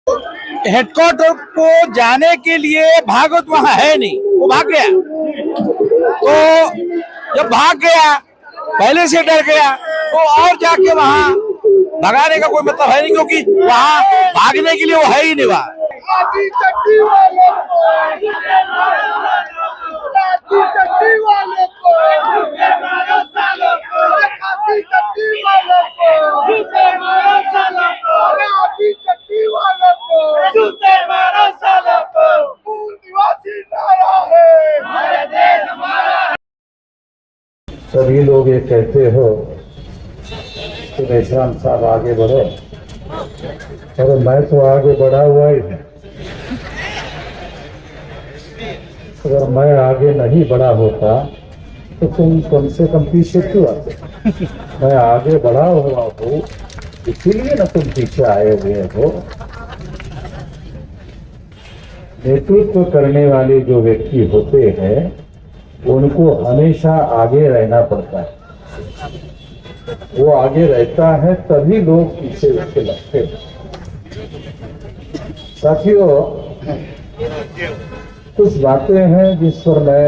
Headquarter को जाने के लिए भागवत वहां है नहीं, वो भाग गया। तो जब भाग गया, पहले से डर गया, तो और जाके वहां भगाने का कोई मतलब है नहीं, क्योंकि वहां भागने के लिए वो है ही नहीं वहां। सभी लोग ये कहते हो कि मेश्राम साहब आगे बढ़ो, अरे मैं तो आगे बढ़ा हुआ ही हूँ। अगर मैं आगे नहीं बढ़ा होता तो तुम कम से कम पीछे क्यों आते? मैं आगे बढ़ा हुआ हूँ, इसीलिए ना तुम पीछे आए हुए हो। नेतृत्व करने वाले जो व्यक्ति होते हैं उनको हमेशा आगे रहना पड़ता है। वो आगे रहता है तभी लोग पीछे उसके लगते हैं। साथियों, कुछ बातें हैं जिस पर मैं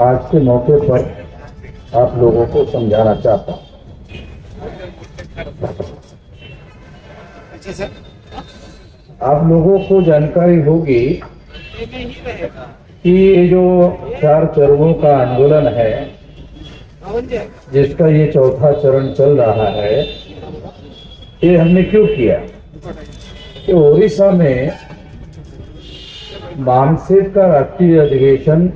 आज के मौके पर आप लोगों को समझाना चाहता हूं। आप लोगों को जानकारी होगी कि ये जो 4 चरणों का आंदोलन है, जिसका ये चौथा चरण चल रहा है, ये हमने क्यों किया? कि ओडिशा में मामसेट का राष्ट्रीय अधिवेशन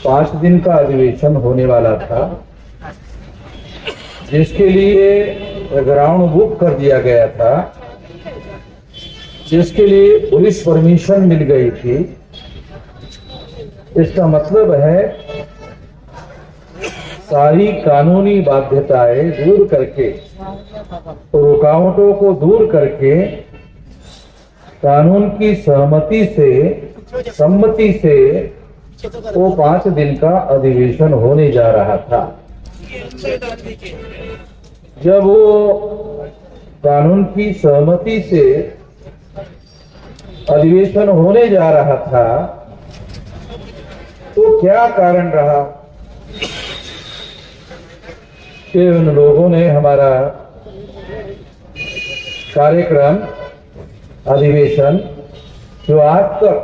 5 दिन का अधिवेशन होने वाला था, जिसके लिए ग्राउंड बुक कर दिया गया था, जिसके लिए पुलिस परमिशन मिल गई थी। इसका मतलब है सारी कानूनी बाध्यताएं दूर करके, रुकावटों को दूर करके, कानून की सम्मति से वो 5 दिन का अधिवेशन होने जा रहा था। जब वो कानून की सहमति से अधिवेशन होने जा रहा था तो क्या कारण रहा कि उन लोगों ने हमारा कार्यक्रम, अधिवेशन, जो आज तक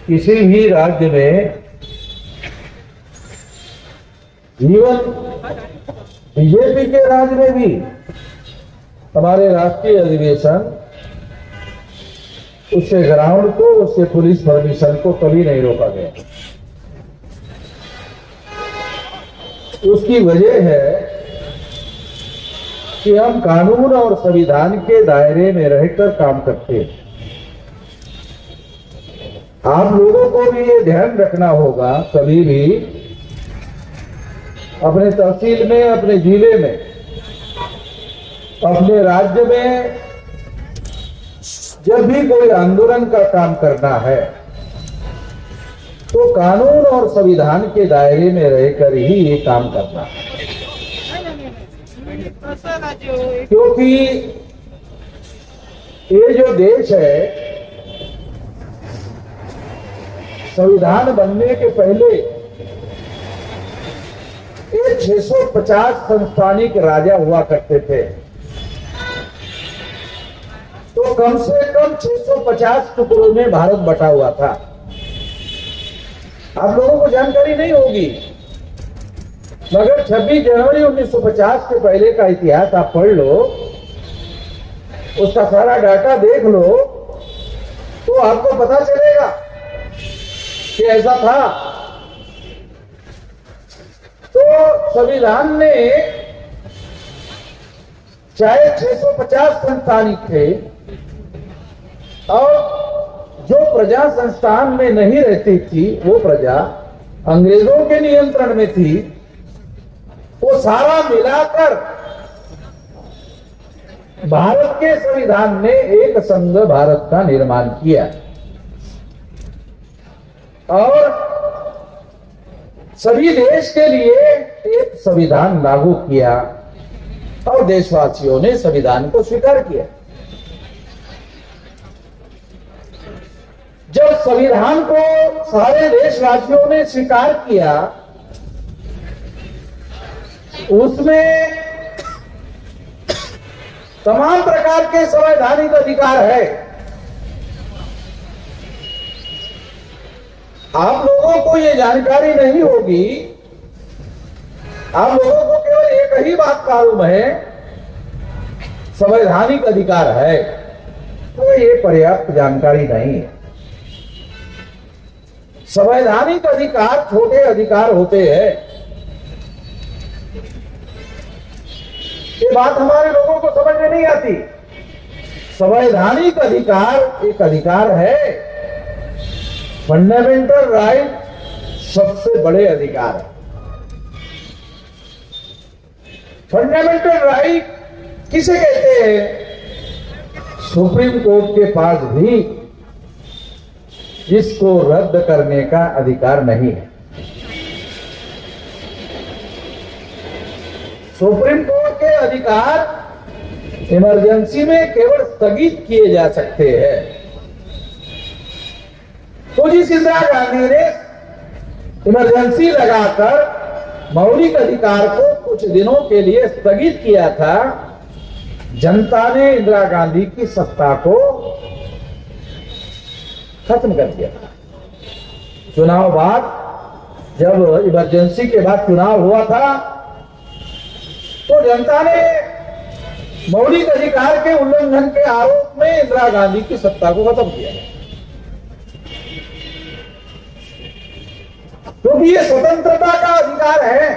किसी भी राज्य में जीवन, बीजेपी के राज्य में भी हमारे राष्ट्रीय अधिवेशन, उससे ग्राउंड को, उससे पुलिस परमिशन को कभी नहीं रोका गया। उसकी वजह है कि हम कानून और संविधान के दायरे में रहकर काम करते हैं। आप लोगों को भी ये ध्यान रखना होगा, कभी भी अपने तहसील में, अपने जिले में, अपने राज्य में जब भी कोई आंदोलन का काम करना है तो कानून और संविधान के दायरे में रहकर ही ये काम करना है। क्योंकि ये जो देश है, संविधान बनने के पहले ये 650 संस्थानिक राजा हुआ करते थे। तो कम से कम 650 टुकड़ों में भारत बटा हुआ था। आप लोगों को जानकारी नहीं होगी, मगर 26 जनवरी 1950 के पहले का इतिहास आप पढ़ लो, उसका सारा डाटा देख लो, तो आपको पता चलेगा कि ऐसा था। तो संविधान ने चाहे 650 संस्थानिक थे, और जो प्रजा संस्थान में नहीं रहती थी, वो प्रजा अंग्रेजों के नियंत्रण में थी, वो सारा मिलाकर भारत के संविधान ने एक संघ भारत का निर्माण किया और सभी देश के लिए एक संविधान लागू किया और देशवासियों ने संविधान को स्वीकार किया। जब संविधान को सारे देशवासियों ने स्वीकार किया, उसमें तमाम प्रकार के संवैधानिक अधिकार है। आप लोगों को ये जानकारी नहीं होगी, आप लोगों को केवल एक ही बात मालूम है, संवैधानिक अधिकार है, तो ये पर्याप्त जानकारी नहीं है। संवैधानिक अधिकार छोटे अधिकार होते हैं। ये बात हमारे लोगों को समझ में नहीं आती। संवैधानिक अधिकार एक अधिकार है, फंडामेंटल राइट सबसे बड़े अधिकार है। फंडामेंटल राइट किसे कहते हैं? सुप्रीम कोर्ट के पास भी जिसको रद्द करने का अधिकार नहीं है। सुप्रीम कोर्ट के अधिकार इमरजेंसी में केवल स्थगित किए जा सकते हैं। तो जिस इंदिरा गांधी ने इमरजेंसी लगाकर मौलिक अधिकार को कुछ दिनों के लिए स्थगित किया था, जनता ने इंदिरा गांधी की सत्ता को खत्म कर दिया। चुनाव बाद जब इमरजेंसी के बाद चुनाव हुआ था, तो जनता ने मौलिक अधिकार के उल्लंघन के आरोप में इंदिरा गांधी की सत्ता को खत्म किया, क्योंकि ये स्वतंत्रता का अधिकार है।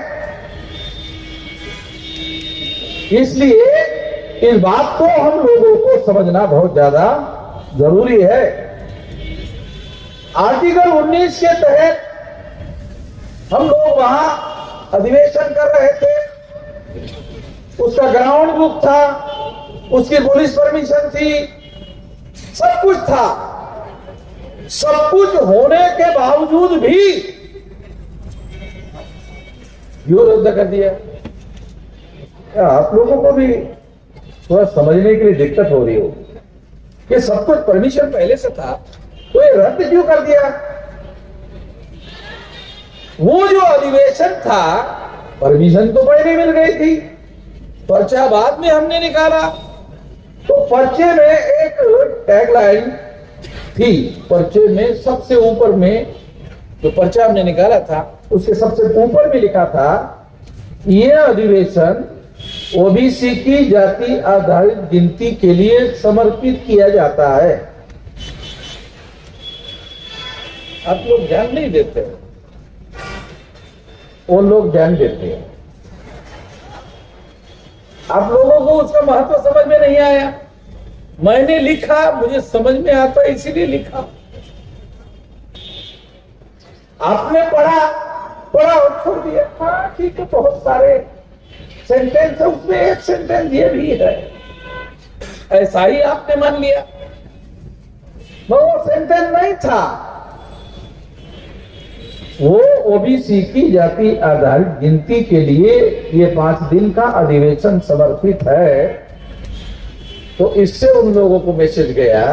इसलिए इस बात को हम लोगों को समझना बहुत ज्यादा जरूरी है। आर्टिकल 19 के तहत हम लोग वहां अधिवेशन कर रहे थे, उसका ग्राउंड बुक था, उसकी पुलिस परमिशन थी, सब कुछ था। सब कुछ होने के बावजूद भी क्यों रद्द कर दिया? आप लोगों को भी थोड़ा समझने के लिए दिक्कत हो रही हो कि सब कुछ परमिशन पहले से था, तो ये रद्द क्यों कर दिया? वो जो अधिवेशन था, परमिशन तो पहले मिल गई थी, पर्चा बाद में हमने निकाला। तो पर्चे में एक टैगलाइन थी, पर्चे में सबसे ऊपर में जो पर्चा हमने निकाला था, उसके सबसे ऊपर में लिखा था, यह अधिवेशन ओबीसी की जाति आधारित गिनती के लिए समर्पित किया जाता है। आप लोग ध्यान नहीं देते, वो लोग ध्यान देते हैं। आप लोगों को उसका महत्व समझ में नहीं आया। मैंने लिखा, मुझे समझ में आता इसीलिए लिखा। आपने पढ़ा और छोड़ दिया। हाँ ठीक है, बहुत सारे सेंटेंस है, उसमें एक सेंटेंस ये भी है, ऐसा ही आपने मान लिया। वो सेंटेंस नहीं था, वो ओबीसी की जाति आधारित गिनती के लिए ये 5 दिन का अधिवेशन समर्पित है। तो इससे उन लोगों को मैसेज गया,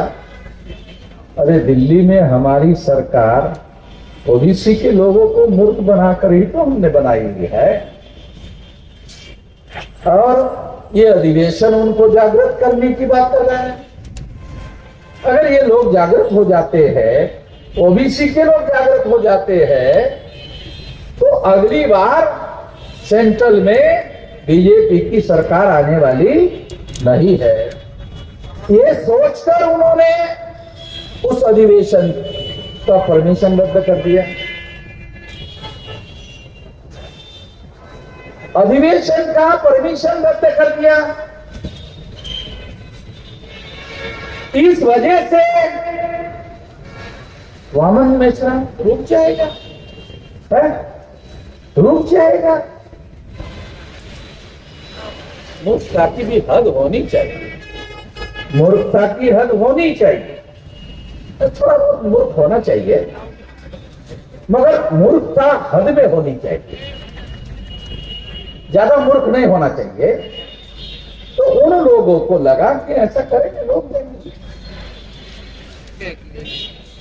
अरे दिल्ली में हमारी सरकार ओबीसी के लोगों को मूर्ख बनाकर ही तो हमने बनाई हुई है, और ये अधिवेशन उनको जागृत करने की बात कर रहे हैं। अगर ये लोग जागृत हो जाते हैं, ओबीसी के लोग जागृत हो जाते हैं, तो अगली बार सेंट्रल में बीजेपी की सरकार आने वाली नहीं है। ये सोचकर उन्होंने उस अधिवेशन का परमिशन रद्द कर दिया। अधिवेशन का परमिशन रद्द कर दिया। इस वजह से वामन मिश्रा रुक जाएगा, रुक जाएगा। मूर्खता की भी हद होनी चाहिए, मूर्खता की हद होनी चाहिए। थोड़ा बहुत मूर्ख होना चाहिए, मगर मूर्खता हद में होनी चाहिए, ज्यादा मूर्ख नहीं होना चाहिए। तो उन लोगों को लगा कि ऐसा करेंगे लोग देंगे।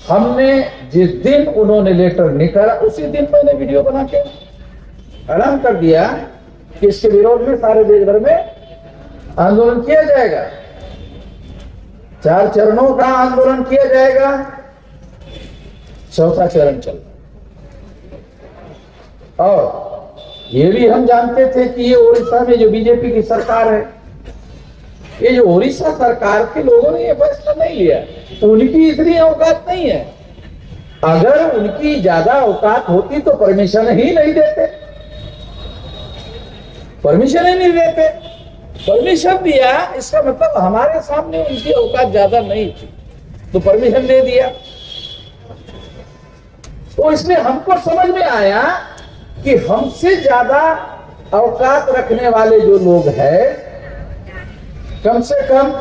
हमने जिस दिन उन्होंने लेटर निकाला उसी दिन मैंने वीडियो बना के ऐलान कर दिया कि इसके विरोध में सारे देश भर में आंदोलन किया जाएगा। 4 चरणों का आंदोलन किया जाएगा, 4था चरण चल। और ये भी हम जानते थे कि ये उड़ीसा में जो बीजेपी की सरकार है, ये जो उड़ीसा सरकार के लोगों ने ये फैसला नहीं लिया, उनकी इतनी औकात नहीं है। अगर उनकी ज्यादा औकात होती तो परमिशन ही नहीं देते, परमिशन ही नहीं देते। परमिशन दिया, इसका मतलब हमारे सामने उनकी औकात ज्यादा नहीं थी, तो परमिशन दे दिया। तो इसलिए हमको समझ में आया कि हमसे ज्यादा औकात रखने वाले जो लोग हैं, कम से कम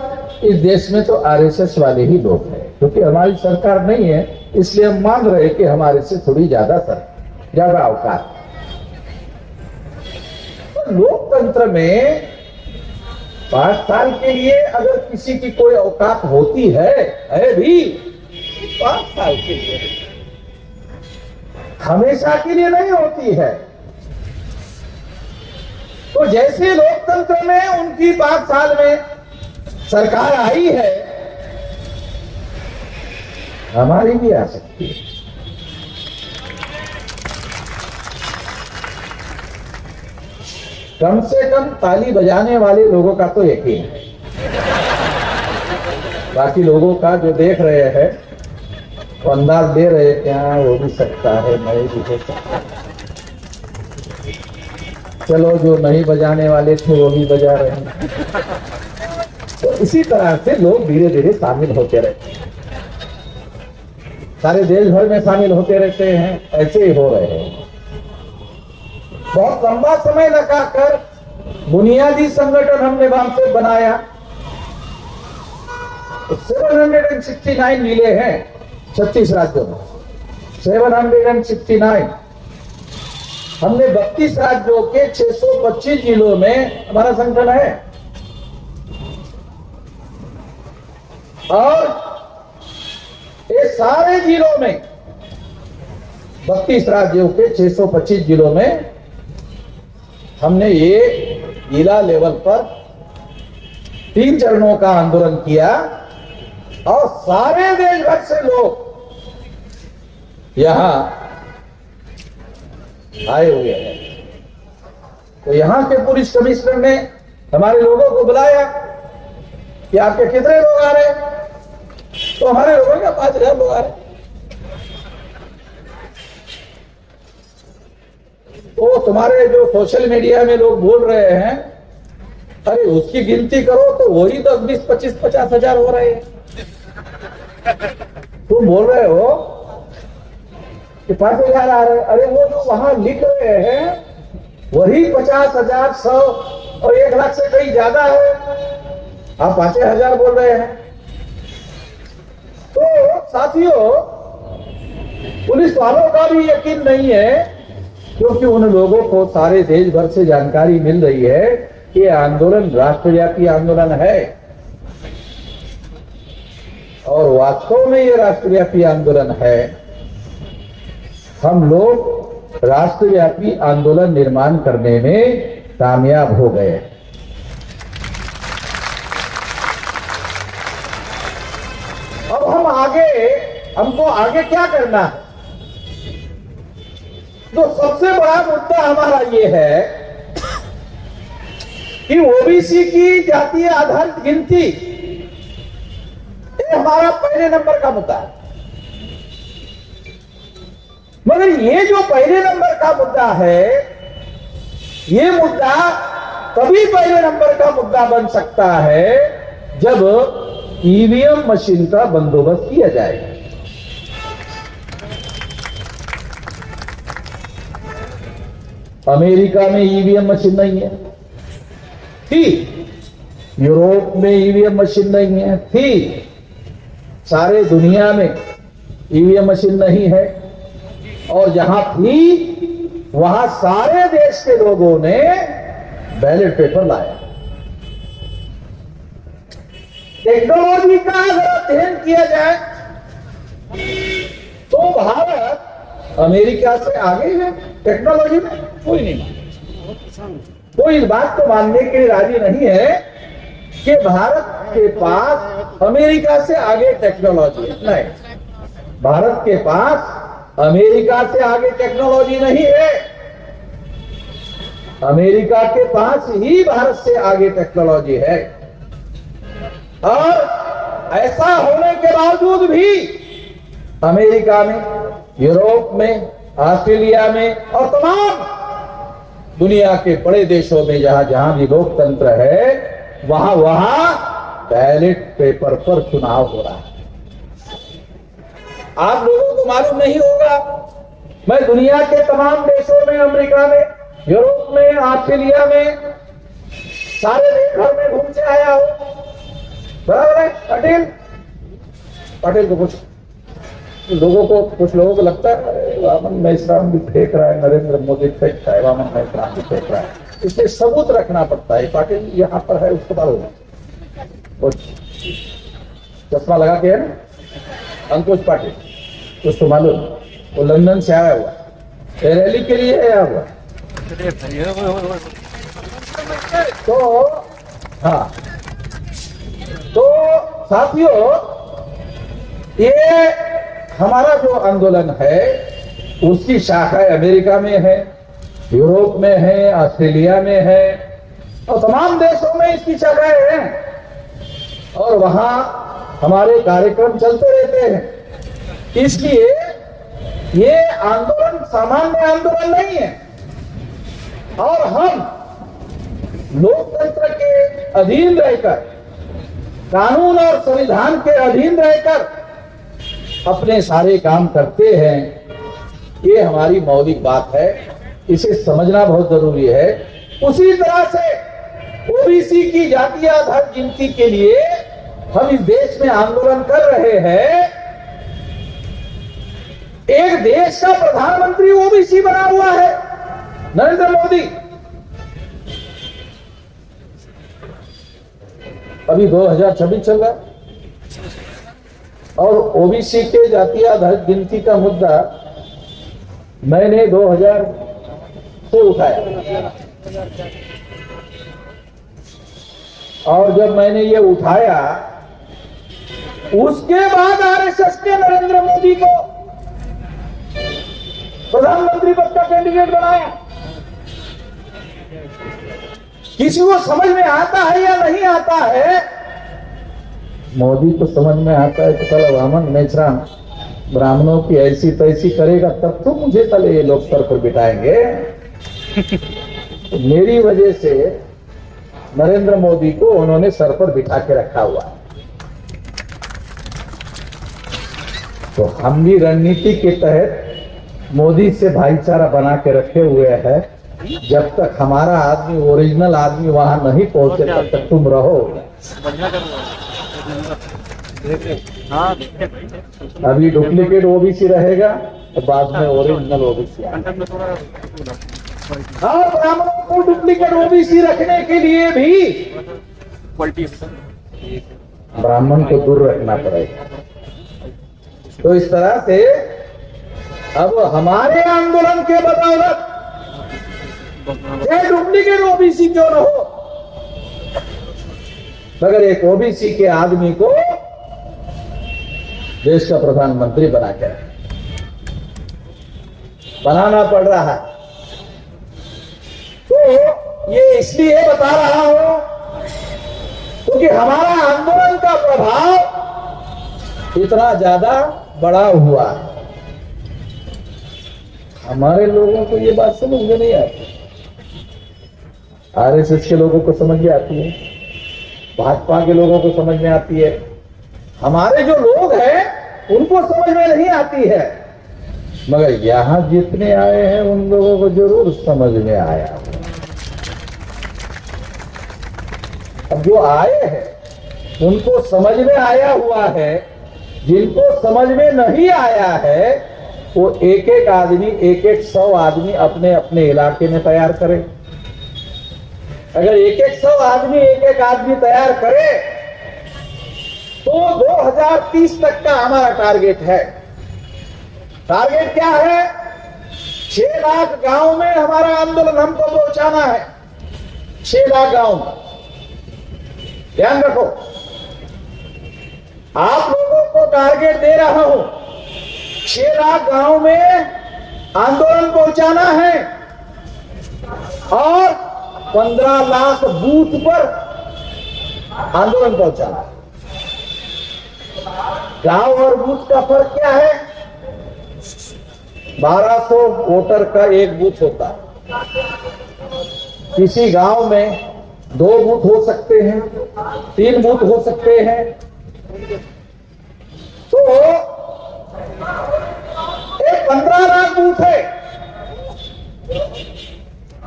इस देश में तो आरएसएस वाले ही लोग हैं, क्योंकि हमारी सरकार नहीं है, इसलिए हम मान रहे कि हमारे से थोड़ी ज्यादा औकात। तो लोकतंत्र में 5 साल के लिए अगर किसी की कोई औकात होती है भी 5 साल के लिए, हमेशा के लिए नहीं होती है। तो जैसे लोकतंत्र में उनकी 5 साल में सरकार आई है, हमारी भी आ सकती है। कम से कम ताली बजाने वाले लोगों का तो यकीन है, बाकी लोगों का जो देख रहे हैं वो अंदाज दे रहे हैं, क्या वो भी सकता है, नहीं भी हो सकता। चलो, जो नहीं बजाने वाले थे वो भी बजा रहे हैं। तो इसी तरह से लोग धीरे धीरे शामिल होते रहते हैं, सारे देश भर में शामिल होते रहते हैं, ऐसे ही हो रहे हैं। बहुत लंबा समय लगाकर बुनियादी संगठन हमने वहां से बनाया, 769 मिले हैं 36 राज्यों में, 769। हमने 32 राज्यों के 625 जिलों में हमारा संगठन है, और ये सारे जिलों में 32 राज्यों के 625 जिलों में हमने ये जिला लेवल पर 3 चरणों का आंदोलन किया, और सारे देश भर से लोग यहां आए हुए हैं। तो यहां के पुलिस कमिश्नर ने हमारे लोगों को बुलाया कि आपके कितने लोग आ रहे हैं, तो हमारे लोगों का 5000 लोग आ रहे हैं। तो तुम्हारे जो सोशल मीडिया में लोग बोल रहे हैं, अरे उसकी गिनती करो तो वही 10, 20, 25, 50 हजार हो रहे हैं। तुम बोल रहे हो कि 5000 आ रहे हैं, अरे वो जो वहां लिख रहे हैं वही 50,000, 100 और 1 लाख से कहीं ज्यादा है, आप 5000 बोल रहे हैं। तो साथियों, पुलिस वालों का भी यकीन नहीं है, क्योंकि उन लोगों को सारे देश भर से जानकारी मिल रही है कि ये आंदोलन राष्ट्रव्यापी आंदोलन है, और वास्तव में ये राष्ट्रव्यापी आंदोलन है। हम लोग राष्ट्रव्यापी आंदोलन निर्माण करने में कामयाब हो गए। अब हमको आगे क्या करना है? तो सबसे बड़ा मुद्दा हमारा ये है कि ओबीसी की जातीय आधारित गिनती, ये हमारा पहले नंबर का मुद्दा है। मगर ये जो पहले नंबर का मुद्दा है, ये मुद्दा तभी पहले नंबर का मुद्दा बन सकता है जब ईवीएम मशीन का बंदोबस्त किया जाएगा। अमेरिका में ईवीएम मशीन नहीं है, थी। यूरोप में ईवीएम मशीन नहीं है, थी। सारे दुनिया में ईवीएम मशीन नहीं है, और जहां थी वहां सारे देश के लोगों ने बैलेट पेपर लाया। टेक्नोलॉजी का अगर अध्ययन किया जाए भारत अमेरिका से आगे है टेक्नोलॉजी में? कोई नहीं मानता। कोई इस बात को मानने के लिए राजी नहीं है कि भारत के पास अमेरिका से आगे टेक्नोलॉजी है। नहीं, भारत के पास अमेरिका से आगे टेक्नोलॉजी नहीं है। अमेरिका के पास ही भारत से आगे टेक्नोलॉजी है। और ऐसा होने के बावजूद भी अमेरिका में, यूरोप में, ऑस्ट्रेलिया में और तमाम दुनिया के बड़े देशों में जहां जहां भी लोकतंत्र है वहां बैलेट पेपर पर चुनाव हो रहा है। आप लोगों को मालूम नहीं होगा, मैं दुनिया के तमाम देशों में, अमेरिका में, यूरोप में, ऑस्ट्रेलिया में, सारे देश भर में घूम से आया हूं। बराबर है? पटेल को कुछ लोगों को लगता है वामन मेश्राम भी फेंक रहा है, नरेंद्र मोदी फेंकता है, वामन मेश्राम भी फेंक रहा है। इसलिए सबूत रखना पड़ता है। पाटिल यहाँ पर है, उसके बाद होगा। चश्मा लगा के है ना, अंकुश पाटिल, उसको मालूम, वो लंदन से आया हुआ, रैली के लिए आया हुआ। तो हाँ, तो साथियों, ये हमारा जो आंदोलन है उसकी शाखाएं अमेरिका में है, यूरोप में है, ऑस्ट्रेलिया में है और तमाम देशों में इसकी शाखाएं हैं और वहां हमारे कार्यक्रम चलते रहते हैं। इसलिए ये आंदोलन सामान्य आंदोलन नहीं है और हम लोकतंत्र के अधीन रहकर, कानून और संविधान के अधीन रहकर अपने सारे काम करते हैं। ये हमारी मौलिक बात है, इसे समझना बहुत जरूरी है। उसी तरह से ओबीसी की जातीय आधार गिनती के लिए हम इस देश में आंदोलन कर रहे हैं। एक देश का प्रधानमंत्री ओबीसी बना हुआ है, नरेंद्र मोदी। अभी 2026 चल रहा है और ओबीसी के जातीय आधारित गिनती का मुद्दा मैंने 2000 से उठाया और जब मैंने ये उठाया उसके बाद आरएसएस ने नरेंद्र मोदी को प्रधानमंत्री पद का कैंडिडेट बनाया। किसी को समझ में आता है या नहीं आता है? मोदी को समझ में आता है कि चलो वामन मेश्राम ब्राह्मणों की ऐसी तैसी करेगा तब तो मुझे तले ये लोग सर पर बिठाएंगे। तो मेरी वजह से नरेंद्र मोदी को उन्होंने सर पर बिठा के रखा हुआ है। तो हम भी रणनीति के तहत मोदी से भाईचारा बना के रखे हुए हैं। जब तक हमारा आदमी, ओरिजिनल आदमी वहां नहीं पहुंचे तब तक तुम रहो। अभी डुप्लीकेट ओबीसी रहेगा तो बाद में ओरिजिनल ओबीसी आएगा। और ब्राह्मणों को डुप्लीकेट ओबीसी रखने के लिए भी ब्राह्मण को दूर रखना पड़ेगा। तो इस तरह से अब हमारे आंदोलन के बदौलत डुप्लीकेट ओबीसी क्यों न हो, मगर एक ओबीसी के आदमी को देश का प्रधानमंत्री बनाना पड़ रहा है। तो ये इसलिए बता रहा हूं क्योंकि हमारा आंदोलन का प्रभाव इतना ज्यादा बड़ा हुआ है। हमारे लोगों को ये बात समझ में नहीं आती, आरएसएस के लोगों को समझ में आती है, भाजपा के लोगों को समझ में आती है, हमारे जो लोग हैं उनको समझ में नहीं आती है, मगर यहां जितने आए हैं उन लोगों को जरूर समझ में आया। अब जो आए हैं उनको समझ में आया हुआ है, जिनको समझ में नहीं आया है वो एक एक आदमी, एक एक 100 आदमी अपने अपने इलाके में तैयार करे। अगर एक एक 100 आदमी, एक एक आदमी तैयार करे तो 2030 तक का हमारा टारगेट है। टारगेट क्या है? 6 लाख गांव में हमारा आंदोलन हमको पहुंचाना है। 6 लाख गांव में, ध्यान रखो, आप लोगों को टारगेट दे रहा हूं, 6 लाख गांव में आंदोलन पहुंचाना है और 15 लाख बूथ पर आंदोलन पहुंचाना है। गांव और बूथ का फर्क क्या है? 1200 वोटर का एक बूथ होता है। किसी गांव में 2 बूथ हो सकते हैं, 3 बूथ हो सकते हैं। तो एक 15 लाख बूथ है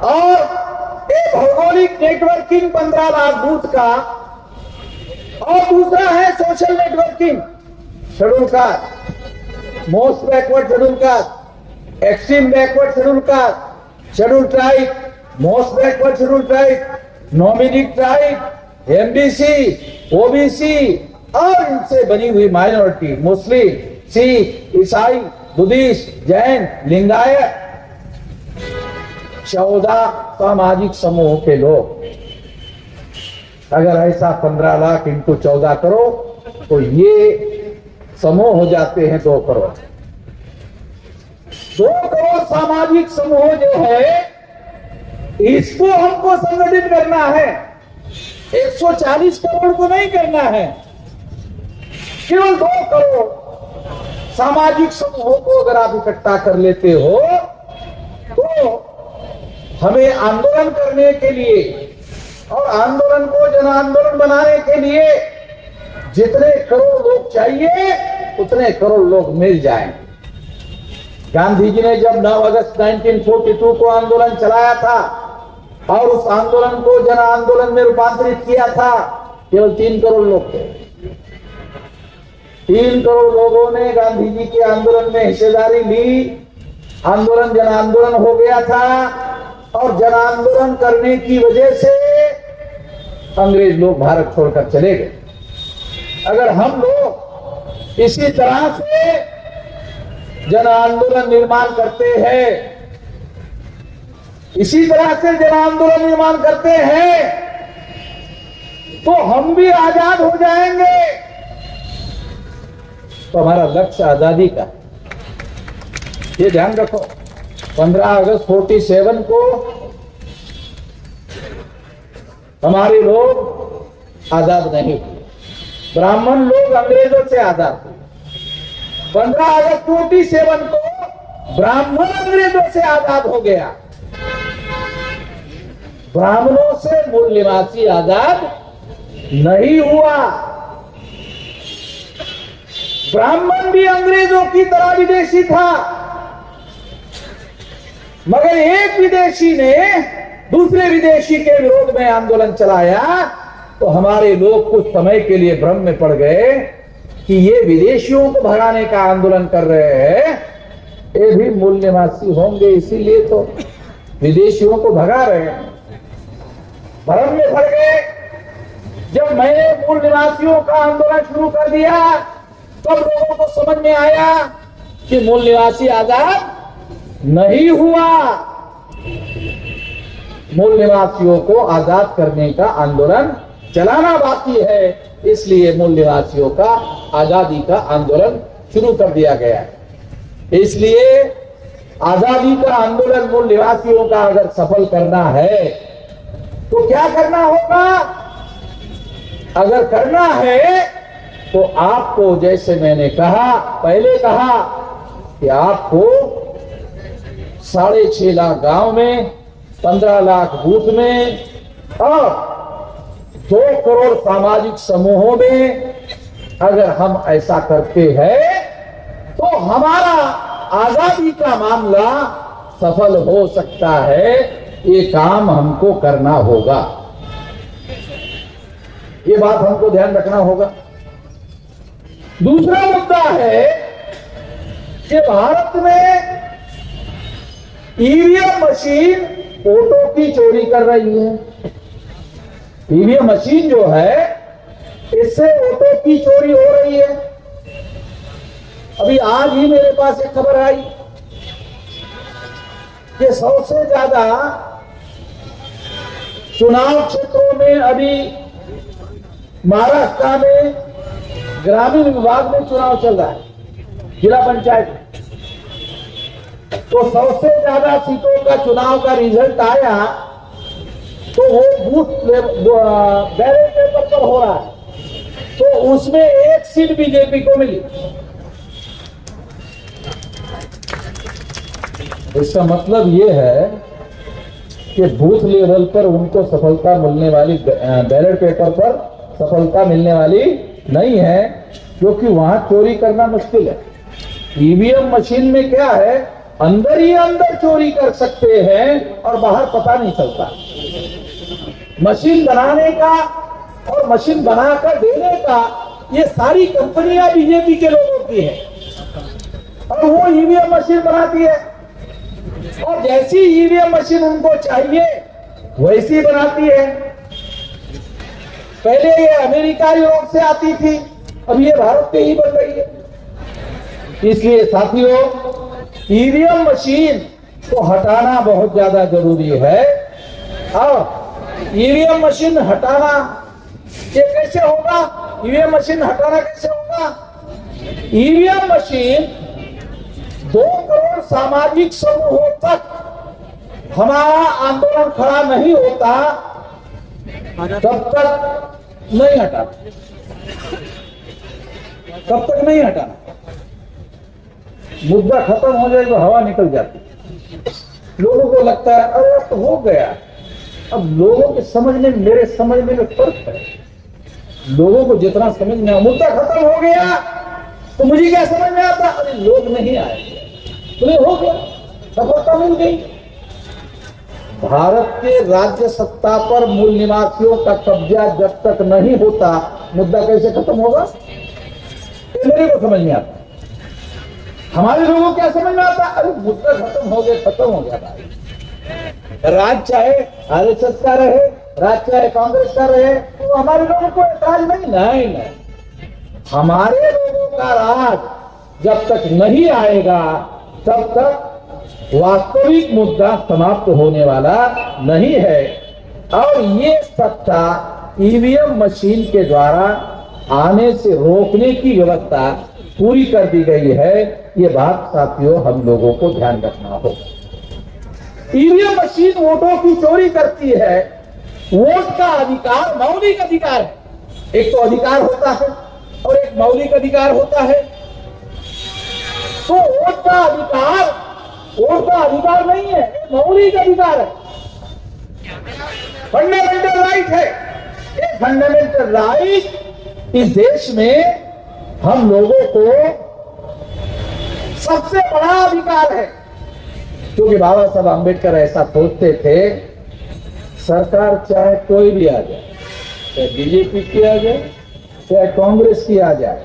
और एक भौगोलिक नेटवर्किंग 15 लाख बूथ का, और दूसरा है social networking, schedule caste, most backward schedule caste, extreme backward schedule caste, schedule tribe, most backward schedule tribe, nominate tribe, MBC, OBC और इनसे बनी हुई माइनॉरिटी, मुस्लिम, सिख, ईसाई, बुद्धिस्ट, जैन, लिंगायत, 14 सामाजिक समूह के लोग। अगर ऐसा 15 लाख इंटू 14 करो तो ये समूह हो जाते हैं 2 करोड़। 2 करोड़ सामाजिक समूह जो है, इसको हमको संगठित करना है। 140 करोड़ को नहीं करना है, केवल 2 करोड़ सामाजिक समूहों को अगर आप इकट्ठा कर लेते हो तो हमें आंदोलन करने के लिए और आंदोलन को जन आंदोलन बनाने के लिए जितने करोड़ लोग चाहिए उतने करोड़ लोग मिल जाएं। गांधी जी ने जब 9 अगस्त 1942 को आंदोलन चलाया था और उस आंदोलन को जन आंदोलन में रूपांतरित किया था, केवल 3 करोड़ लोग थे। 3 करोड़ लोगों ने गांधी जी के आंदोलन में हिस्सेदारी ली। आंदोलन जन आंदोलन हो गया था और जन आंदोलन करने की वजह से अंग्रेज लोग भारत छोड़कर चले गए। अगर हम लोग इसी तरह से जन आंदोलन निर्माण करते हैं, इसी तरह से जन आंदोलन निर्माण करते हैं तो हम भी आजाद हो जाएंगे। तो हमारा लक्ष्य आजादी का, ये ध्यान रखो। 15 अगस्त 47 को हमारे लोग आजाद नहीं हुए, ब्राह्मण लोग अंग्रेजों से आजाद हुए। 15 अगस्त 47 को ब्राह्मण अंग्रेजों से आजाद हो गया। ब्राह्मणों से मूल निवासी आजाद नहीं हुआ। ब्राह्मण भी अंग्रेजों की तरह विदेशी था, मगर एक विदेशी ने दूसरे विदेशी के विरोध में आंदोलन चलाया तो हमारे लोग कुछ समय के लिए भ्रम में पड़ गए कि ये विदेशियों को भगाने का आंदोलन कर रहे हैं, ये भी मूल निवासी होंगे, इसीलिए तो विदेशियों को भगा रहे हैं। भ्रम में पड़ गए। जब मैंने मूल निवासियों का आंदोलन शुरू कर दिया तब लोगों को समझ में आया कि मूल निवासी आजाद नहीं हुआ। मूल निवासियों को आजाद करने का आंदोलन चलाना बाकी है, इसलिए मूल निवासियों का आजादी का आंदोलन शुरू कर दिया गया है। इसलिए आजादी का आंदोलन मूल निवासियों का अगर सफल करना है तो क्या करना होगा? अगर करना है तो आपको, जैसे मैंने कहा, पहले कहा कि आपको 6.5 लाख गांव में, 15 लाख बूथ में और 2 करोड़ सामाजिक समूहों में अगर हम ऐसा करते हैं तो हमारा आजादी का मामला सफल हो सकता है। ये काम हमको करना होगा, ये बात हमको ध्यान रखना होगा। दूसरा मुद्दा है कि भारत में ईवीएम मशीन वोटों की चोरी कर रही है। ईवीएम मशीन जो है, इससे वोटों की चोरी हो रही है। अब अभी आज ही मेरे पास एक खबर आई कि 100 से ज्यादा चुनाव क्षेत्रों में अभी महाराष्ट्र में ग्रामीण विभाग में चुनाव चल रहा है, जिला पंचायत में। तो 100 से ज्यादा सीटों का चुनाव का रिजल्ट आया तो वो बूथ बैलेट पेपर पर हो रहा है, तो उसमें एक सीट बीजेपी को मिली। इसका मतलब ये है कि बूथ लेवल पर उनको सफलता मिलने वाली, बैलेट पेपर पर सफलता मिलने वाली नहीं है, क्योंकि वहां चोरी करना मुश्किल है। ईवीएम मशीन में क्या है, अंदर ही अंदर चोरी कर सकते हैं और बाहर पता नहीं चलता। मशीन बनाने का और मशीन बनाकर देने का ये सारी कंपनियां बीजेपी के लोगों की है, और वो ईवीएम मशीन बनाती है, और जैसी ईवीएम मशीन उनको चाहिए वैसी बनाती है। पहले ये अमेरिका यूरोप से आती थी, अब ये भारत के ही बन रही है। इसलिए साथियों, ईवीएम मशीन को हटाना बहुत ज्यादा जरूरी है। और ईवीएम मशीन हटाना ये कैसे होगा? ईवीएम मशीन हटाना कैसे होगा? ईवीएम मशीन 2 करोड़ सामाजिक समूहों तक हमारा आंदोलन खड़ा नहीं होता तब तक नहीं हटाना, तब तक नहीं हटाना। मुद्दा खत्म हो जाए तो हवा निकल जाती। लोगों को लगता है अरे अब तो हो गया। अब लोगों के समझने, मेरे समझने में फर्क है। लोगों को जितना समझ में, मुद्दा खत्म हो गया तो मुझे क्या समझ में आता, अरे लोग नहीं आए, तो हो गया, सफलता मिल गई। भारत के राज्य सत्ता पर मूल निवासियों का कब्जा जब तक नहीं होता, मुद्दा कैसे खत्म होगा, मेरे को समझ में आता। हमारे लोगों को क्या समझ में आता, अरे मुद्दा खत्म हो गया भाई। राज चाहे आरएसएस का रहे, राज चाहे कांग्रेस का रहे, तो हमारे लोगों को एतराज नहीं। हमारे लोगों का राज जब तक नहीं आएगा तब तक वास्तविक मुद्दा समाप्त होने वाला नहीं है। और ये सत्ता ईवीएम मशीन के द्वारा आने से रोकने की व्यवस्था पूरी कर दी गई है। ये बात साथियों हम लोगों को ध्यान रखना होगा। ईवीएम मशीन वोटों की चोरी करती है। वोट का अधिकार मौलिक अधिकार है। एक तो अधिकार होता है और एक मौलिक अधिकार होता है। तो वोट का अधिकार नहीं है, मौलिक अधिकार है, फंडामेंटल राइट है। ये फंडामेंटल राइट इस देश में हम लोगों को सबसे बड़ा अधिकार है, क्योंकि बाबा साहब आंबेडकर ऐसा सोचते थे, सरकार चाहे कोई भी आ जाए, चाहे बीजेपी की आ जाए, चाहे कांग्रेस की आ जाए,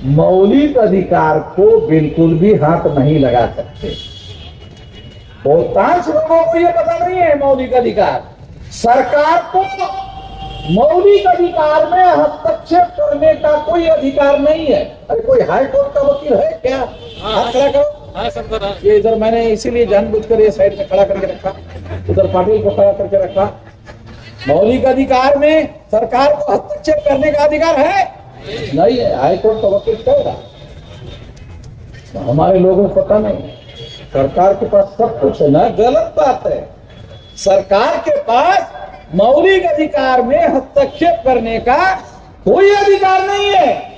मौलिक अधिकार को बिल्कुल भी हाथ नहीं लगा सकते। बहुतांश लोगों को यह पता नहीं है मौलिक अधिकार। सरकार को मौलिक अधिकार में हस्तक्षेप करने का कोई अधिकार नहीं है। अरे कोई हाई कोर्ट का वकील है क्या? हाथ खड़ा करो। ये इधर मैंने इसीलिए जानबूझकर ये साइड में खड़ा करके रखा, उधर पाटिल को खड़ा करके रखा। मौलिक अधिकार में सरकार को हस्तक्षेप करने का अधिकार है नहीं है। हाईकोर्ट का वकील कह रहा, हमारे लोगों को पता नहीं। सरकार के पास सब कुछ है ना, गलत बात है। सरकार के पास मौलिक अधिकार में हस्तक्षेप करने का कोई अधिकार नहीं है।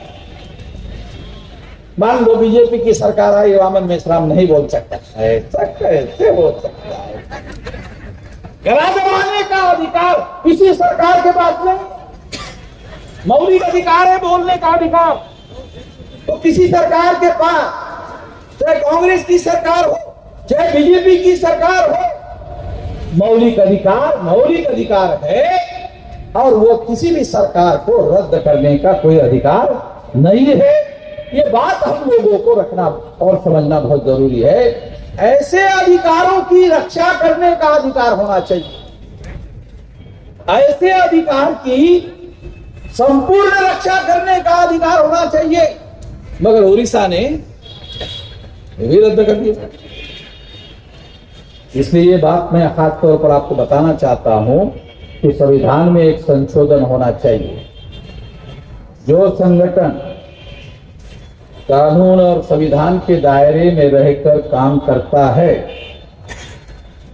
मान लो बीजेपी की सरकार आई, वामन मेश्राम नहीं बोल सकता, ऐसा कैसे बोल सकता है? गिरा दबाने का अधिकार किसी सरकार के पास नहीं। मौलिक अधिकार है बोलने का अधिकार, तो किसी सरकार के पास, चाहे कांग्रेस की सरकार हो, चाहे बीजेपी की सरकार हो, मौलिक अधिकार है, और वो किसी भी सरकार को रद्द करने का कोई अधिकार नहीं है। ये बात हम लोगों को रखना और समझना बहुत जरूरी है। ऐसे अधिकारों की रक्षा करने का अधिकार होना चाहिए, ऐसे अधिकार की संपूर्ण रक्षा करने का अधिकार होना चाहिए। मगर उड़ीसा ने ये भी रद्द कर दिया। इसलिए ये बात मैं खास तौर पर आपको बताना चाहता हूं कि संविधान में एक संशोधन होना चाहिए। जो संगठन कानून और संविधान के दायरे में रहकर काम करता है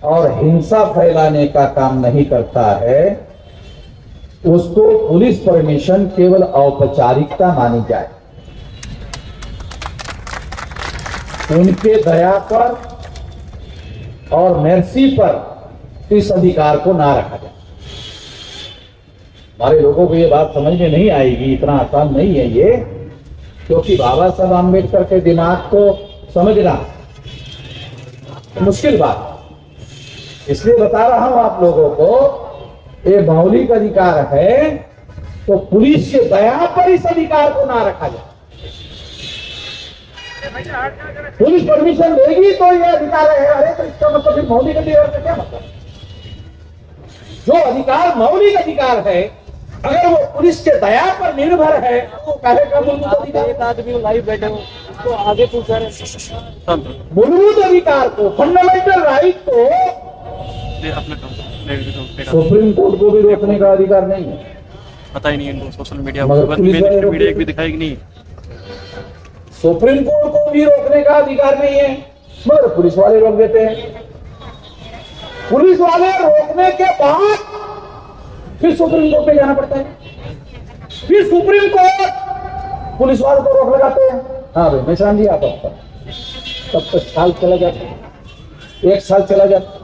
और हिंसा फैलाने का काम नहीं करता है, उसको पुलिस परमिशन केवल औपचारिकता मानी जाए। उनके दया पर और मर्जी पर इस अधिकार को ना रखा जाए। हमारे लोगों को ये बात समझ में नहीं आएगी, इतना आसान नहीं है ये, क्योंकि बाबा साहब आम्बेडकर के दिमाग को समझना मुश्किल बात है। इसलिए बता रहा हूं आप लोगों को, ये मौलिक अधिकार है, तो पुलिस के दया पर इस अधिकार को ना रखा जाए। पुलिस परमिशन देगी तो ये अधिकार है। अरे तो इसका मतलब फिर मौलिक अधिकार का क्या मतलब? जो अधिकार मौलिक अधिकार है, अगर वो पुलिस के दया पर निर्भर है तो कहेगा मूलभूत अधिकार। एक आदमी लाइव बैठे हो तो आगे पूछा रहे मूलभूत अधिकार को, फंडामेंटल राइट को सुप्रीम कोर्ट को भी रोकने का अधिकार नहीं है। पता ही नहीं इनको सोशल मीडिया मगर पुलिस वाले वीडियो एक भी दिखाएगी नहीं। सुप्रीम कोर्ट को भी रोकने का अधिकार नहीं है, मगर पुलिस वाले रोक देते हैं। पुलिस वाले रोकने के बाद फिर सुप्रीम कोर्ट पे जाना पड़ता है, फिर सुप्रीम कोर्ट पुलिस वालों को रोक लगाते हैं। हाँ भाई, मैं समझिए आप तब तक साल चला जाता है, 1 साल चला जाता है,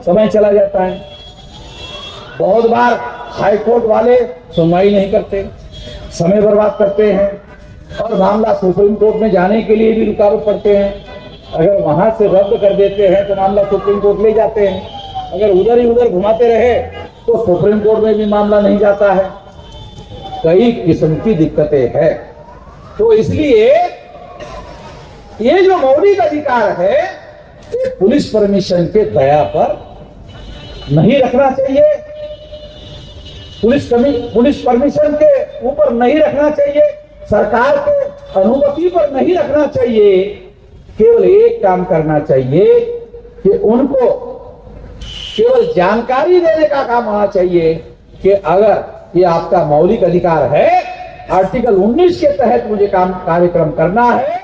समय चला जाता है। बहुत बार हाई कोर्ट वाले सुनवाई नहीं करते, समय बर्बाद करते हैं और मामला सुप्रीम कोर्ट में जाने के लिए भी रुकावट पड़ते हैं। अगर वहां से रद्द कर देते हैं तो मामला सुप्रीम कोर्ट ले जाते हैं, अगर उधर ही उधर घुमाते रहे तो सुप्रीम कोर्ट में भी मामला नहीं जाता है। कई किस्म की दिक्कतें हैं। तो इसलिए ये जो मौलिक अधिकार है, ये पुलिस परमिशन के दया पर नहीं रखना चाहिए, पुलिस परमिशन के ऊपर नहीं रखना चाहिए, सरकार के अनुमति पर नहीं रखना चाहिए। केवल एक काम करना चाहिए कि उनको केवल जानकारी देने का काम होना चाहिए कि अगर ये आपका मौलिक अधिकार है, आर्टिकल 19 के तहत मुझे कार्यक्रम करना है,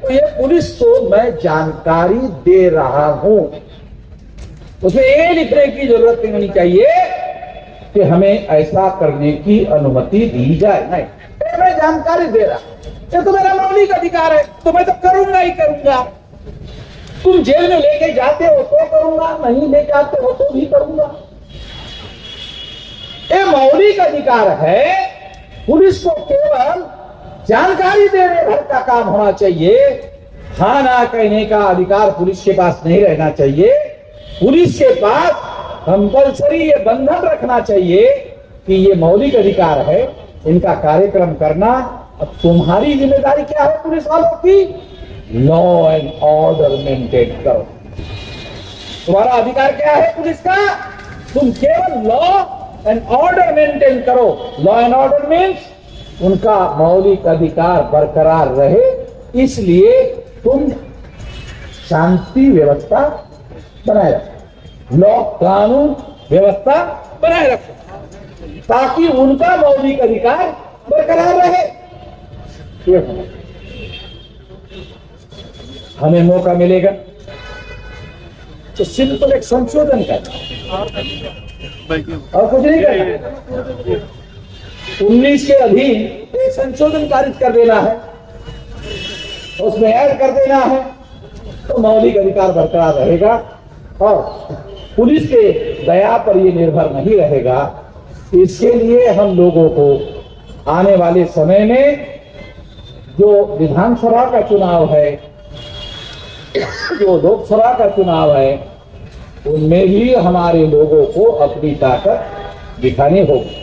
तो ये पुलिस को मैं जानकारी दे रहा हूं। उसमें ये लिखने की जरूरत नहीं होनी चाहिए कि हमें ऐसा करने की अनुमति दी जाए, नहीं, मैं जानकारी दे रहा, ये तो मेरा मौलिक अधिकार है, तो मैं तो करूंगा ही करूंगा। तुम जेल में लेके जाते हो तो करूंगा, नहीं ले जाते हो तो भी करूंगा। ये मौलिक अधिकार है, पुलिस को केवल जानकारी देने भर का काम होना चाहिए। हाँ ना कहने का अधिकार पुलिस के पास नहीं रहना चाहिए। पुलिस के पास कंपल्सरी ये बंधन रखना चाहिए कि ये मौलिक अधिकार है, इनका कार्यक्रम करना। अब तुम्हारी जिम्मेदारी क्या है पुलिस वालों की? लॉ एंड ऑर्डर मेंटेन करो। तुम्हारा अधिकार क्या है पुलिस का? तुम केवल लॉ एंड ऑर्डर मेंटेन करो। लॉ एंड ऑर्डर मीन्स उनका मौलिक अधिकार बरकरार रहे, इसलिए तुम शांति व्यवस्था बनाए रखो, लॉ कानून व्यवस्था बनाए रखो, ताकि उनका मौलिक अधिकार बरकरार रहे। हमें मौका मिलेगा तो सिंपल एक संशोधन करना और कुछ नहीं करना। 19 के अधीन एक संशोधन पारित कर देना है, उसमें ऐड कर देना है, तो मौलिक अधिकार बरकरार रहेगा और पुलिस के दया पर ये निर्भर नहीं रहेगा। इसके लिए हम लोगों को आने वाले समय में जो विधानसभा का चुनाव है, जो लोकसभा का चुनाव है, उनमें भी हमारे लोगों को अपनी ताकत दिखानी होगी।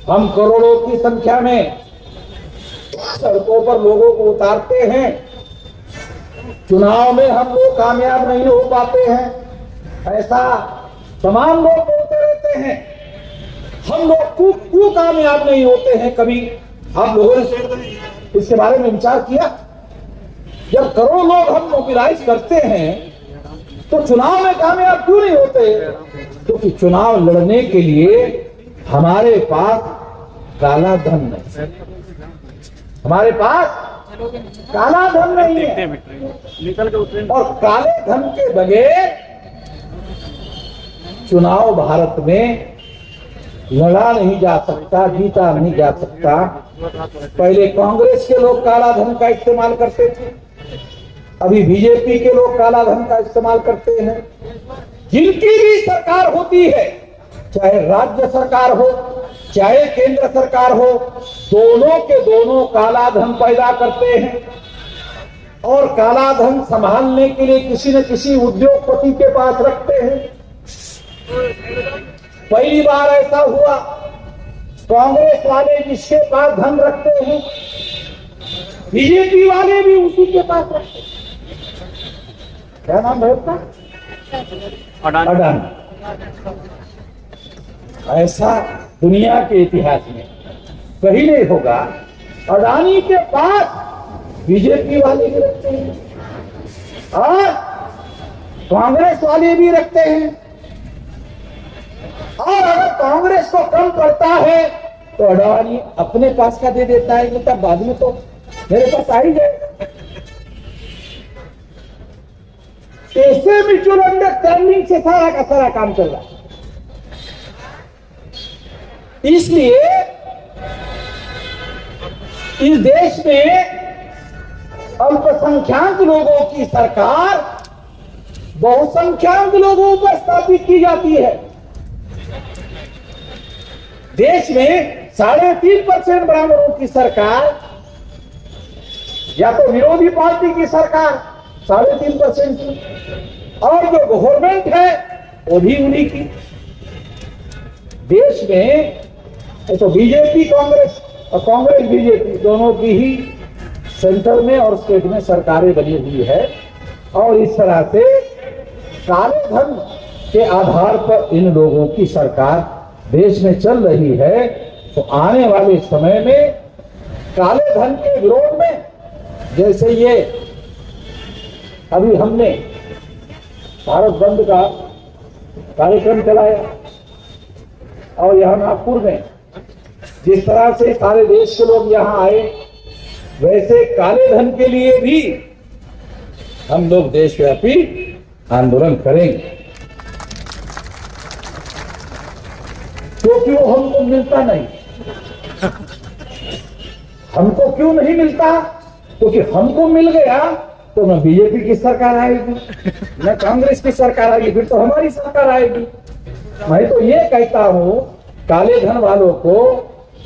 हम करोड़ों की संख्या में सड़कों पर लोगों को उतारते हैं, चुनाव में हम लोग कामयाब नहीं हो पाते हैं, ऐसा तमाम लोग बोलते रहते हैं। हम लोग क्यों कामयाब नहीं होते हैं? कभी आप लोगों ने इसके बारे में विचार किया? जब करोड़ों लोग हम मोबिलाइज करते हैं तो चुनाव में कामयाब क्यों नहीं होते? क्योंकि चुनाव लड़ने के लिए हमारे पास काला धन नहीं, हमारे पास काला धन नहीं है। और काले धन के बगैर चुनाव भारत में लड़ा नहीं जा सकता, जीता नहीं जा सकता। पहले कांग्रेस के लोग काला धन का इस्तेमाल करते थे, अभी बीजेपी के लोग काला धन का इस्तेमाल करते हैं। जिनकी भी सरकार होती है, चाहे राज्य सरकार हो चाहे केंद्र सरकार हो, दोनों के दोनों काला धन पैदा करते हैं और काला धन संभालने के लिए किसी न किसी उद्योगपति के पास रखते हैं। पहली बार ऐसा हुआ, कांग्रेस वाले जिसके पास धन रखते हैं, बीजेपी वाले भी उसी के पास रखते हैं। क्या नाम है उसका? अडानी। ऐसा दुनिया के इतिहास में कहीं नहीं होगा। अडानी के पास बीजेपी वाले भी रखते हैं और कांग्रेस वाले भी रखते हैं। और अगर कांग्रेस को कम करता है तो अडानी अपने पास का दे देता है, कि बाद में तो मेरे पास आ ही जाएगा। ऐसे म्यूचुअल अंडरस्टैंडिंग से सारा का सारा काम चल रहा है। इसलिए इस देश में अल्पसंख्यक लोगों की सरकार बहुसंख्यक लोगों पर स्थापित की जाती है। देश में 3.5% ब्राह्मणों की सरकार या तो विरोधी पार्टी की सरकार 3.5% की, और जो गवर्नमेंट है वो भी उन्हीं की। देश में तो बीजेपी कांग्रेस और कांग्रेस बीजेपी दोनों की ही सेंटर में और स्टेट में सरकारें बनी हुई है। और इस तरह से काले धन के आधार पर इन लोगों की सरकार देश में चल रही है। तो आने वाले समय में काले धन के विरोध में, जैसे ये अभी हमने भारत बंद का कार्यक्रम चलाया और यहाँ नागपुर में जिस तरह से सारे देश के लोग यहाँ आए, वैसे काले धन के लिए भी हम लोग देशव्यापी आंदोलन करेंगे, क्योंकि वो हमको मिलता नहीं। हमको क्यों नहीं मिलता? क्योंकि हमको मिल गया तो न बीजेपी की सरकार आएगी न कांग्रेस की सरकार आएगी, फिर तो हमारी सरकार आएगी। मैं तो ये कहता हूं काले धन वालों को,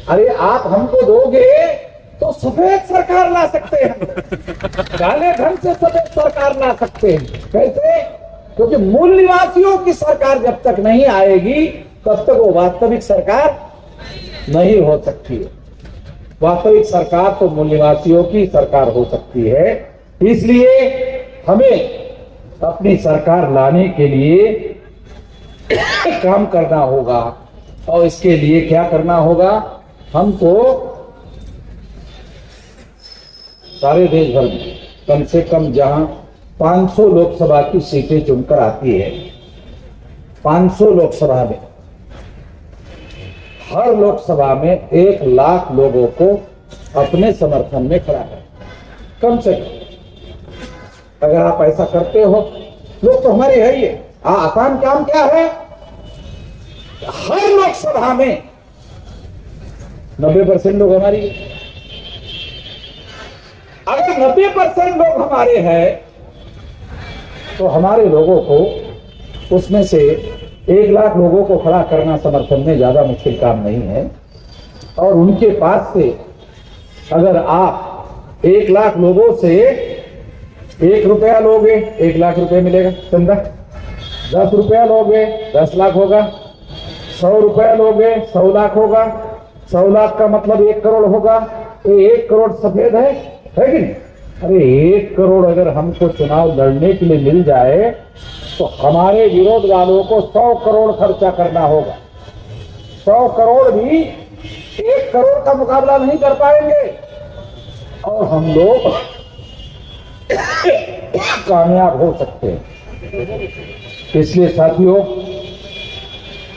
अरे आप हमको दोगे तो सफेद सरकार ला सकते हैं, काले धन से सफेद सरकार ला सकते हैं। कैसे? क्योंकि मूल निवासियों की सरकार जब तक नहीं आएगी तब तक वो वास्तविक सरकार नहीं हो सकती है। वास्तविक सरकार तो मूल निवासियों की सरकार हो सकती है। इसलिए हमें अपनी सरकार लाने के लिए काम करना होगा। और इसके लिए क्या करना होगा? हमको सारे देश भर में कम से कम जहां 500 लोकसभा की सीटें चुनकर आती है, 500 लोकसभा में, हर लोकसभा में 1 लाख लोगों को अपने समर्थन में खड़ा है, कम से कम। अगर आप ऐसा करते हो, लोग तो हमारे है ही है। आसान काम क्या है? हर लोकसभा में 90% लोग हमारी। अगर 90% लोग हमारे हैं तो हमारे लोगों को उसमें से 1 लाख लोगों को खड़ा करना समर्थन में ज्यादा मुश्किल काम नहीं है। और उनके पास से अगर आप 1 लाख लोगों से 1 रुपया लोगे, 1 लाख रुपए मिलेगा चंदा। 10 रुपया लोगे 10 लाख होगा। 100 रुपया लोगे 100 लाख होगा। 100 लाख का मतलब 1 करोड़ होगा। तो 1 करोड़ सफेद है कि नहीं? अरे 1 करोड़ अगर हमको चुनाव लड़ने के लिए मिल जाए तो हमारे विरोध वालों को 100 करोड़ खर्चा करना होगा। 100 करोड़ भी 1 करोड़ का मुकाबला नहीं कर पाएंगे। और हम लोग कामयाब हो सकते हैं। इसलिए साथियों,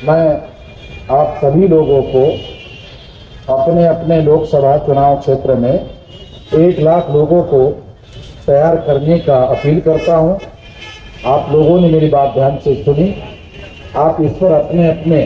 मैं आप सभी लोगों को अपने अपने लोकसभा चुनाव क्षेत्र में 1 लाख लोगों को तैयार करने का अपील करता हूं। आप लोगों ने मेरी बात ध्यान से सुनी। आप इस पर अपने अपने